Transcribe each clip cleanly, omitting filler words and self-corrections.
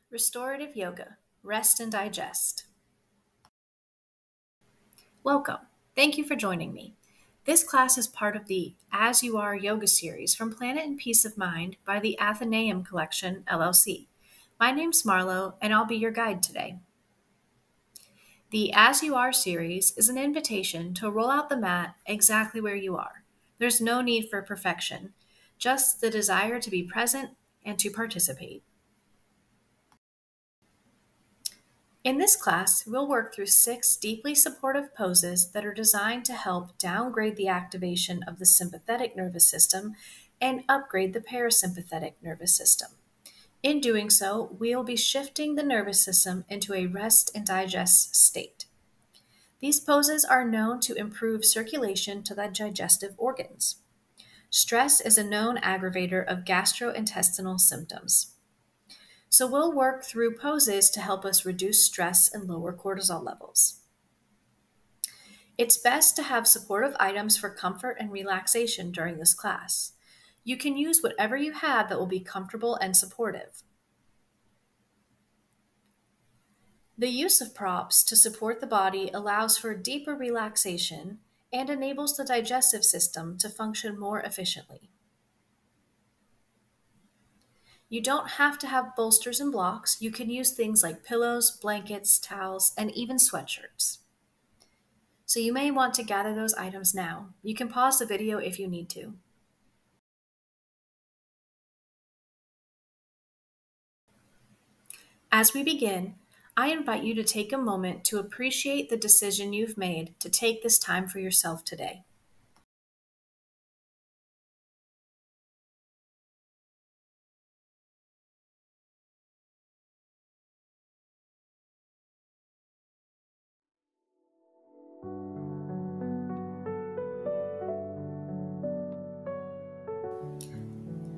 Restorative Yoga, Rest and Digest. Welcome. Thank you for joining me. This class is part of the As You Are yoga series from Planet and Peace of Mind by the Athenaeum Collection LLC. My name's Marlo, and I'll be your guide today. The As You Are series is an invitation to roll out the mat exactly where you are. There's no need for perfection, just the desire to be present and to participate. In this class, we'll work through 6 deeply supportive poses that are designed to help downgrade the activation of the sympathetic nervous system and upgrade the parasympathetic nervous system. In doing so, we'll be shifting the nervous system into a rest and digest state. These poses are known to improve circulation to the digestive organs. Stress is a known aggravator of gastrointestinal symptoms. So we'll work through poses to help us reduce stress and lower cortisol levels. It's best to have supportive items for comfort and relaxation during this class. You can use whatever you have that will be comfortable and supportive. The use of props to support the body allows for deeper relaxation and enables the digestive system to function more efficiently. You don't have to have bolsters and blocks. You can use things like pillows, blankets, towels, and even sweatshirts. So you may want to gather those items now. You can pause the video if you need to. As we begin, I invite you to take a moment to appreciate the decision you've made to take this time for yourself today.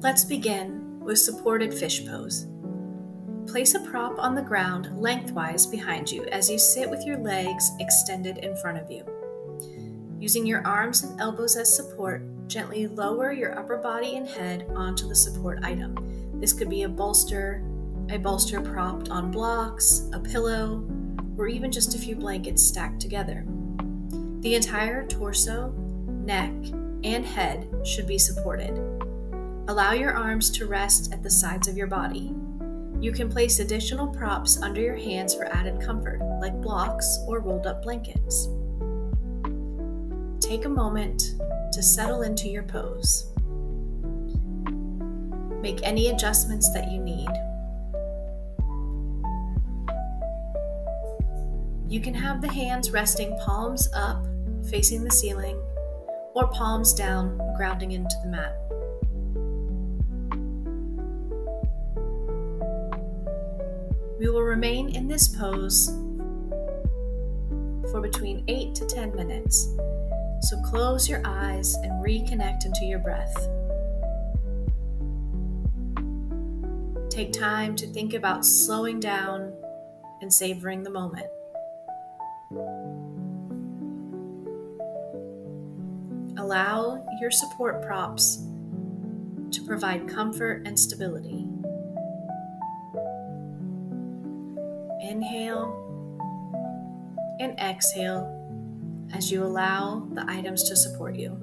Let's begin with supported fish pose. Place a prop on the ground lengthwise behind you as you sit with your legs extended in front of you. Using your arms and elbows as support, gently lower your upper body and head onto the support item. This could be a bolster propped on blocks, a pillow, or even just a few blankets stacked together. The entire torso, neck, and head should be supported. Allow your arms to rest at the sides of your body. You can place additional props under your hands for added comfort, like blocks or rolled up blankets. Take a moment to settle into your pose. Make any adjustments that you need. You can have the hands resting palms up, facing the ceiling, or palms down, grounding into the mat. We will remain in this pose for between 8 to 10 minutes. So close your eyes and reconnect into your breath. Take time to think about slowing down and savoring the moment. Allow your support props to provide comfort and stability. Inhale and exhale as you allow the items to support you.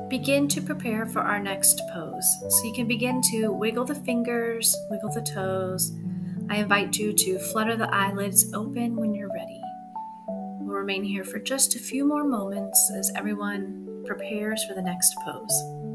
Begin to prepare for our next pose. So you can begin to wiggle the fingers, wiggle the toes. I invite you to flutter the eyelids open when you're ready. We'll remain here for just a few more moments as everyone prepares for the next pose.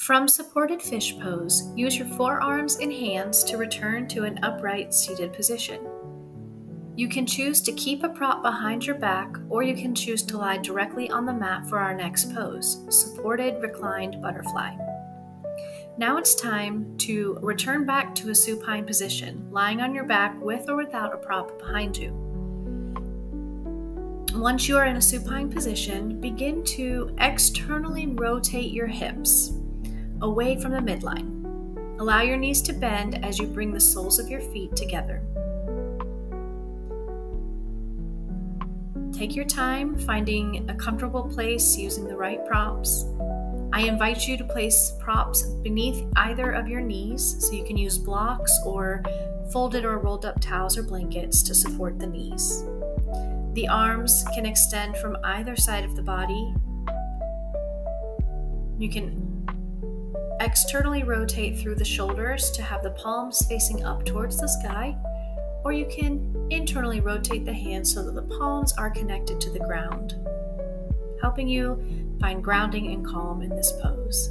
From supported fish pose, use your forearms and hands to return to an upright seated position. You can choose to keep a prop behind your back, or you can choose to lie directly on the mat for our next pose, supported reclined butterfly. Now it's time to return back to a supine position, lying on your back with or without a prop behind you. Once you are in a supine position, begin to externally rotate your hips away from the midline. Allow your knees to bend as you bring the soles of your feet together. Take your time finding a comfortable place using the right props. I invite you to place props beneath either of your knees, so you can use blocks or folded or rolled up towels or blankets to support the knees. The arms can extend from either side of the body. You can externally rotate through the shoulders to have the palms facing up towards the sky, or you can internally rotate the hands so that the palms are connected to the ground, helping you find grounding and calm in this pose.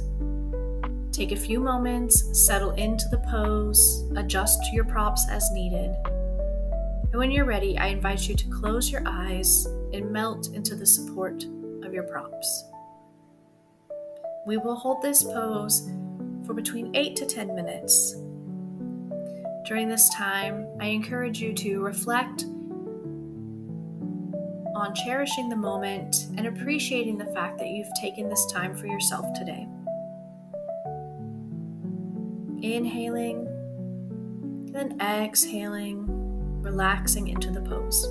Take a few moments, settle into the pose, adjust your props as needed. And when you're ready, I invite you to close your eyes and melt into the support of your props. We will hold this pose for between 8 to 10 minutes. During this time, I encourage you to reflect on cherishing the moment and appreciating the fact that you've taken this time for yourself today. Inhaling, then exhaling, relaxing into the pose.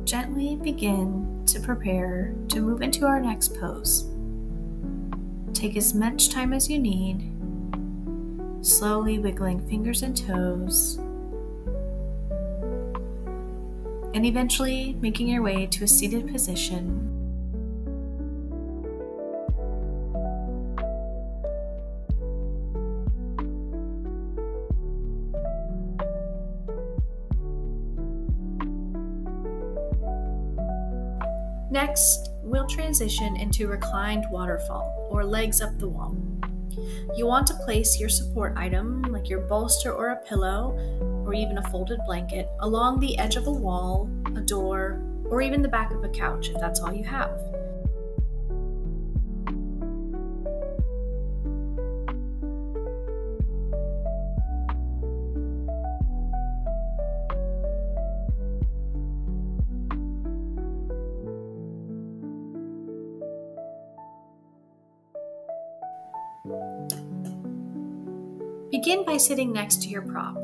Gently begin to prepare to move into our next pose. Take as much time as you need, slowly wiggling fingers and toes, and eventually making your way to a seated position. Next, we'll transition into reclined waterfall, or legs up the wall. You want to place your support item, like your bolster or a pillow, or even a folded blanket, along the edge of a wall, a door, or even the back of a couch if that's all you have. Begin by sitting next to your prop.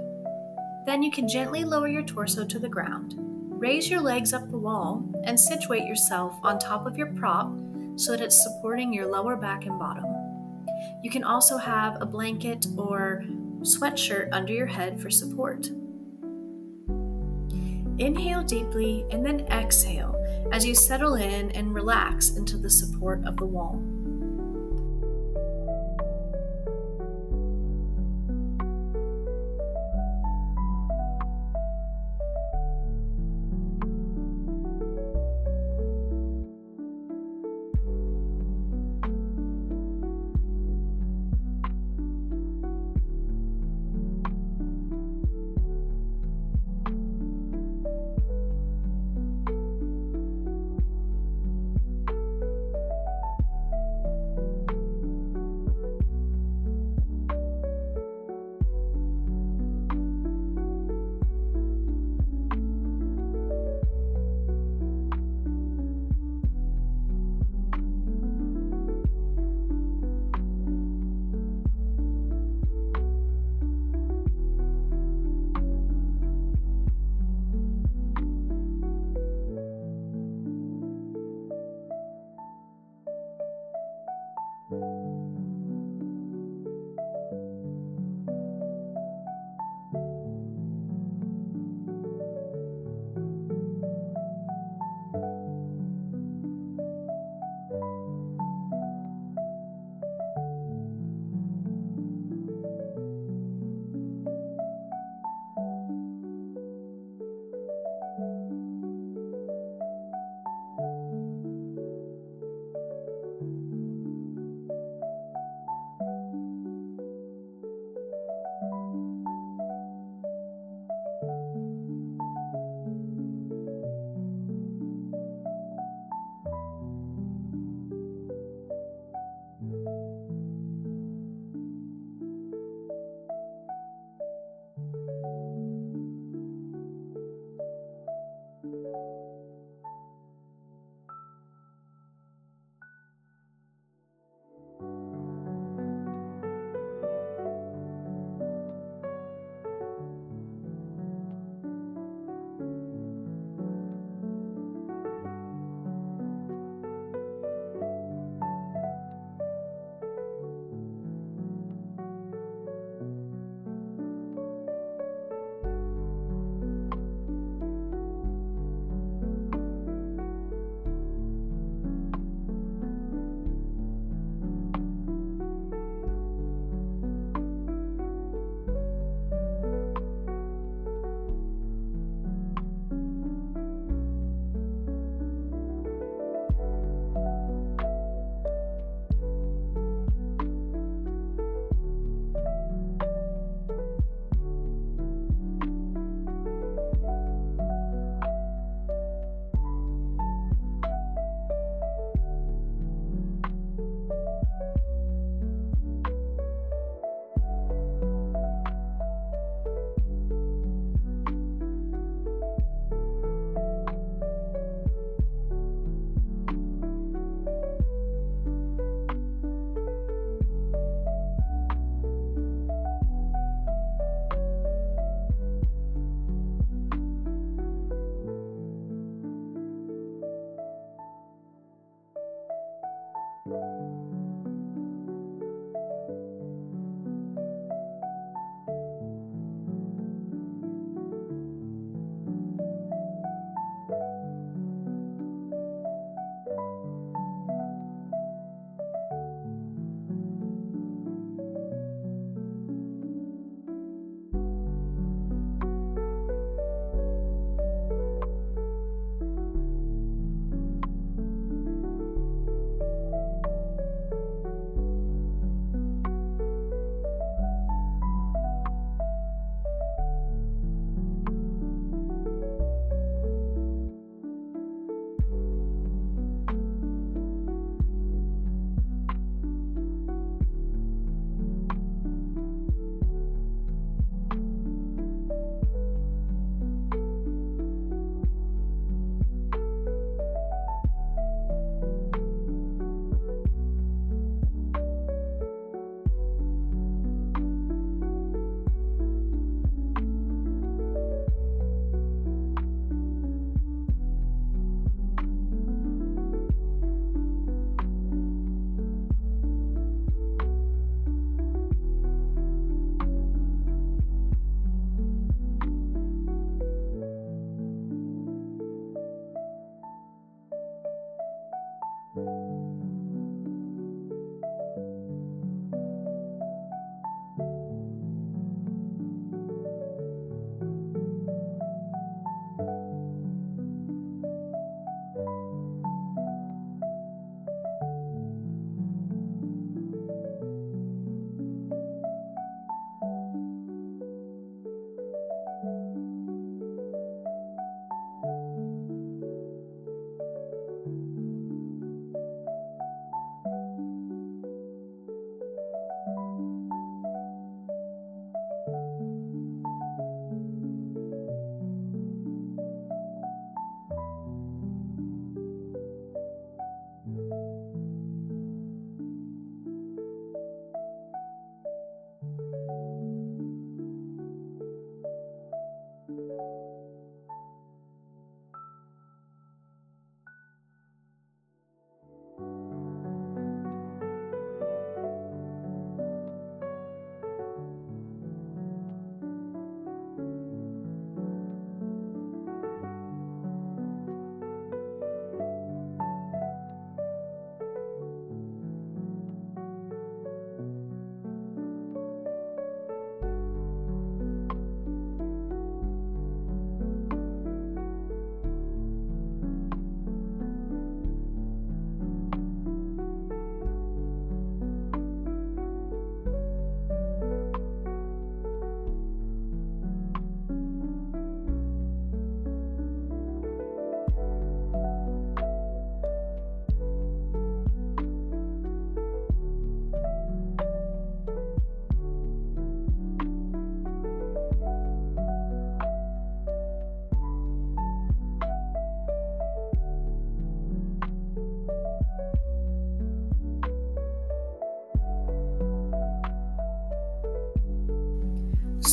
Then you can gently lower your torso to the ground. Raise your legs up the wall and situate yourself on top of your prop so that it's supporting your lower back and bottom. You can also have a blanket or sweatshirt under your head for support. Inhale deeply and then exhale as you settle in and relax into the support of the wall.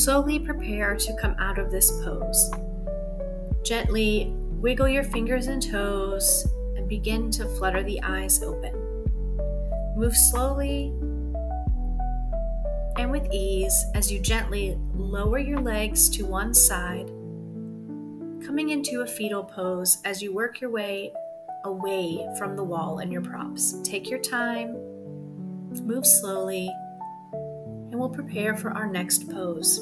slowly prepare to come out of this pose. Gently wiggle your fingers and toes and begin to flutter the eyes open. Move slowly and with ease as you gently lower your legs to one side, coming into a fetal pose as you work your way away from the wall and your props. Take your time, move slowly, and we'll prepare for our next pose.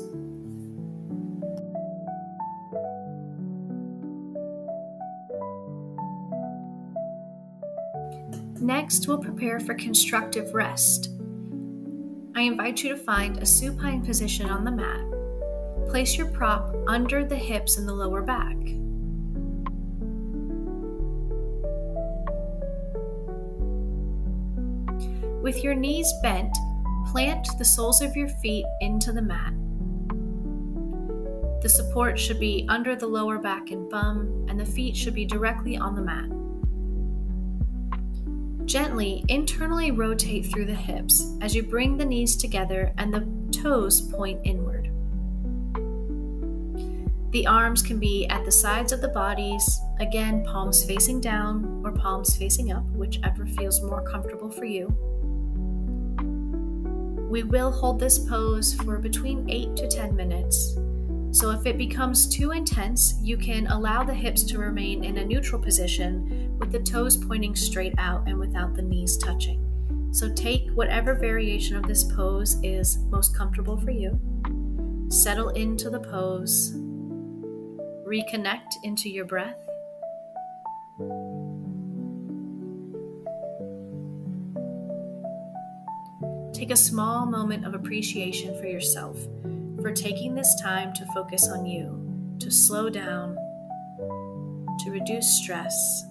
Next, we'll prepare for constructive rest. I invite you to find a supine position on the mat. Place your prop under the hips and the lower back. With your knees bent, plant the soles of your feet into the mat. The support should be under the lower back and bum, and the feet should be directly on the mat. Gently internally rotate through the hips as you bring the knees together and the toes point inward. The arms can be at the sides of the bodies, again, palms facing down or palms facing up, whichever feels more comfortable for you. We will hold this pose for between 8 to 10 minutes. So if it becomes too intense, you can allow the hips to remain in a neutral position with the toes pointing straight out and without the knees touching. So take whatever variation of this pose is most comfortable for you. Settle into the pose. Reconnect into your breath. Take a small moment of appreciation for yourself, for taking this time to focus on you, to slow down, to reduce stress,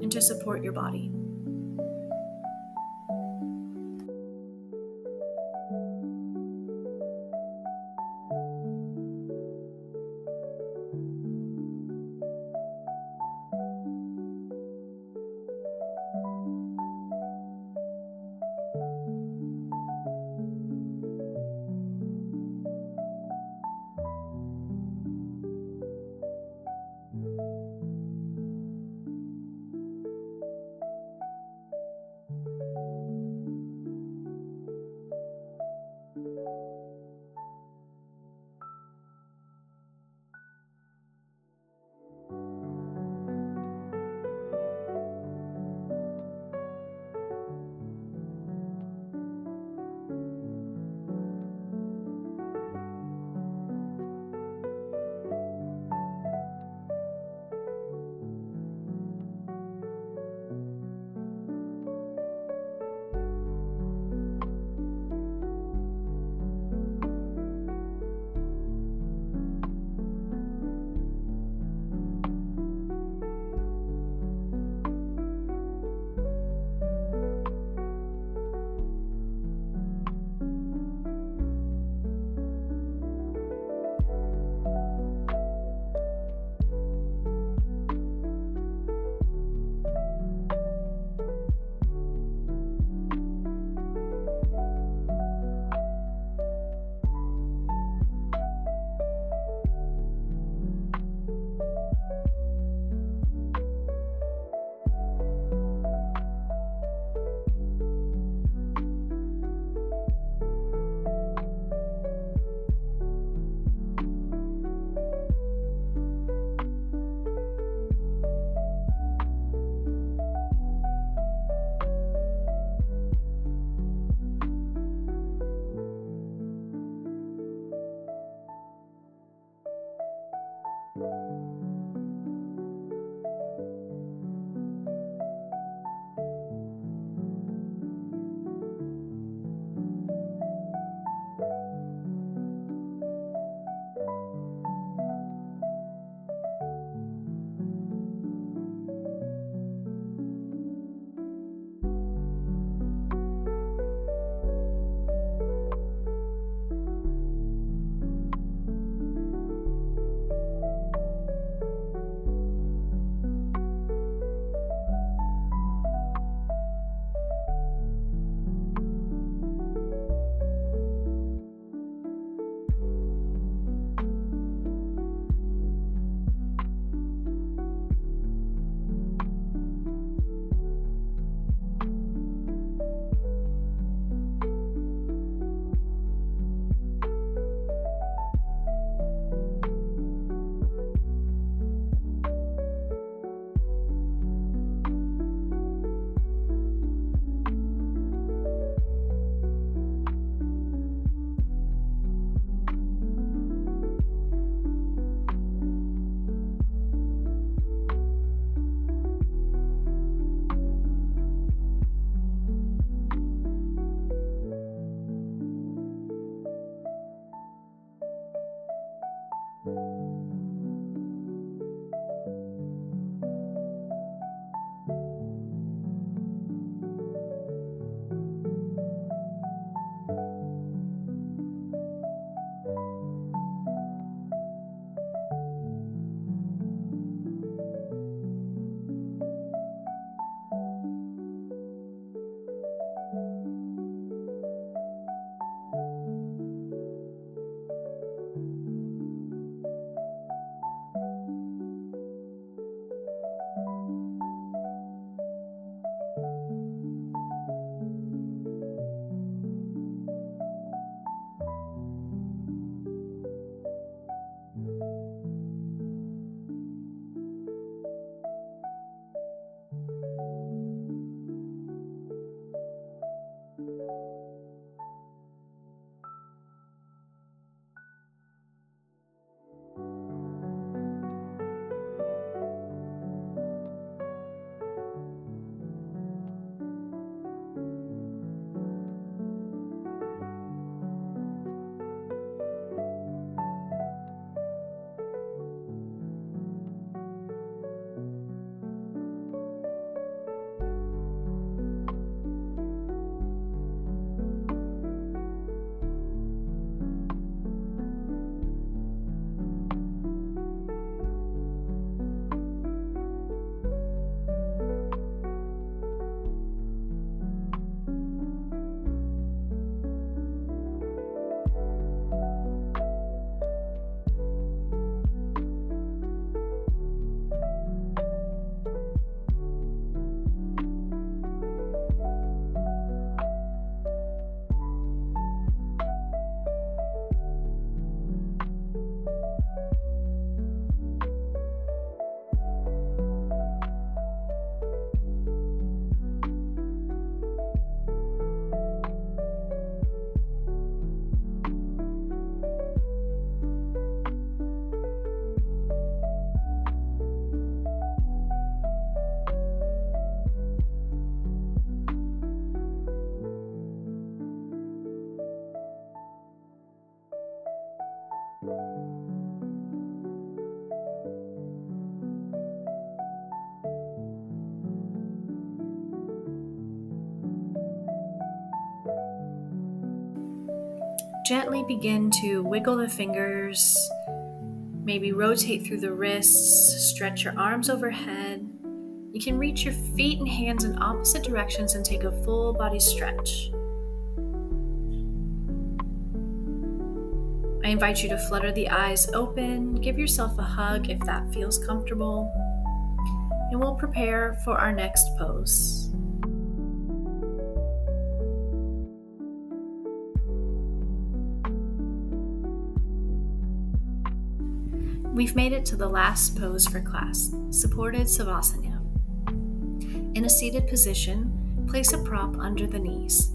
and to support your body. Gently begin to wiggle the fingers, maybe rotate through the wrists, stretch your arms overhead. You can reach your feet and hands in opposite directions and take a full body stretch. I invite you to flutter the eyes open, give yourself a hug if that feels comfortable, and we'll prepare for our next pose. We've made it to the last pose for class, supported Savasana. In a seated position, place a prop under the knees.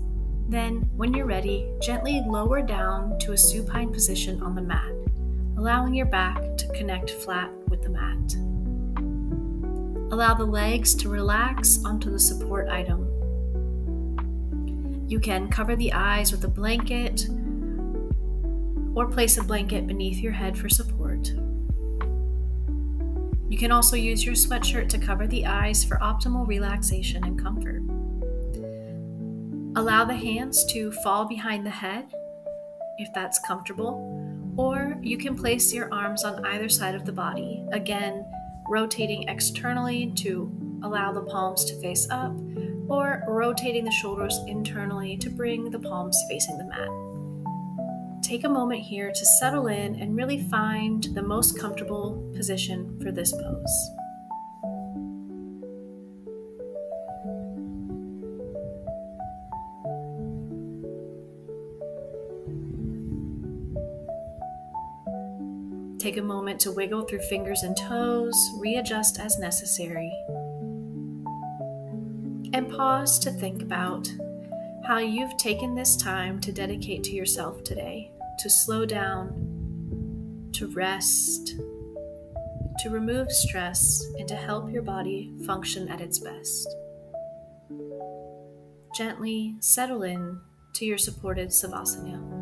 Then, when you're ready, gently lower down to a supine position on the mat, allowing your back to connect flat with the mat. Allow the legs to relax onto the support item. You can cover the eyes with a blanket or place a blanket beneath your head for support. You can also use your sweatshirt to cover the eyes for optimal relaxation and comfort. Allow the hands to fall behind the head if that's comfortable, or you can place your arms on either side of the body, again, rotating externally to allow the palms to face up, or rotating the shoulders internally to bring the palms facing the mat. Take a moment here to settle in and really find the most comfortable position for this pose. Take a moment to wiggle through fingers and toes, readjust as necessary, and pause to think about how you've taken this time to dedicate to yourself today, to slow down, to rest, to remove stress, and to help your body function at its best. Gently settle in to your supported Savasana.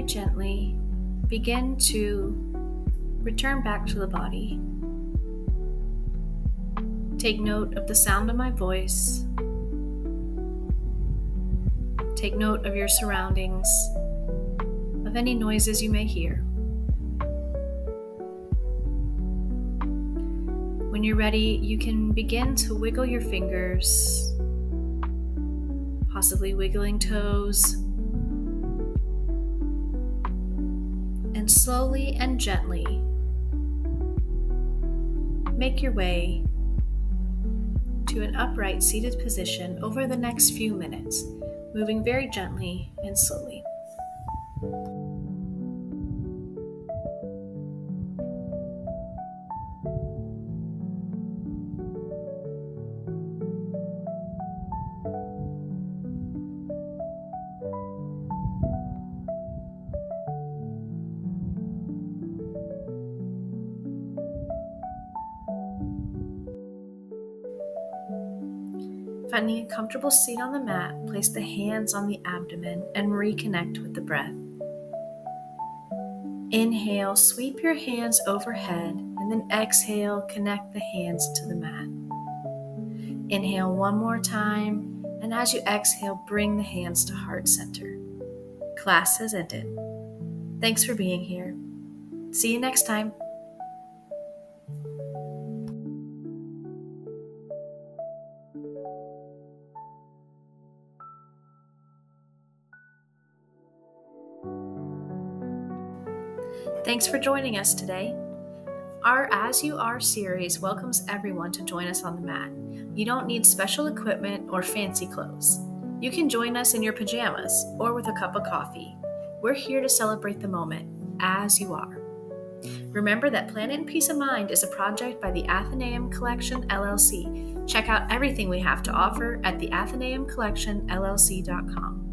very gently begin to return back to the body. Take note of the sound of my voice. Take note of your surroundings, of any noises you may hear. When you're ready, you can begin to wiggle your fingers, possibly wiggling toes, and slowly and gently make your way to an upright seated position over the next few minutes, moving very gently and slowly. Finding a comfortable seat on the mat, place the hands on the abdomen and reconnect with the breath. Inhale, sweep your hands overhead, and then exhale, connect the hands to the mat. Inhale one more time, and as you exhale, bring the hands to heart center. Class has ended. Thanks for being here. See you next time. Thanks for joining us today. Our As You Are series welcomes everyone to join us on the mat. You don't need special equipment or fancy clothes. You can join us in your pajamas or with a cup of coffee. We're here to celebrate the moment, as you are. Remember that Planet and Peace of Mind is a project by the Athenaeum Collection LLC. Check out everything we have to offer at the Athenaeum Collection LLC.com.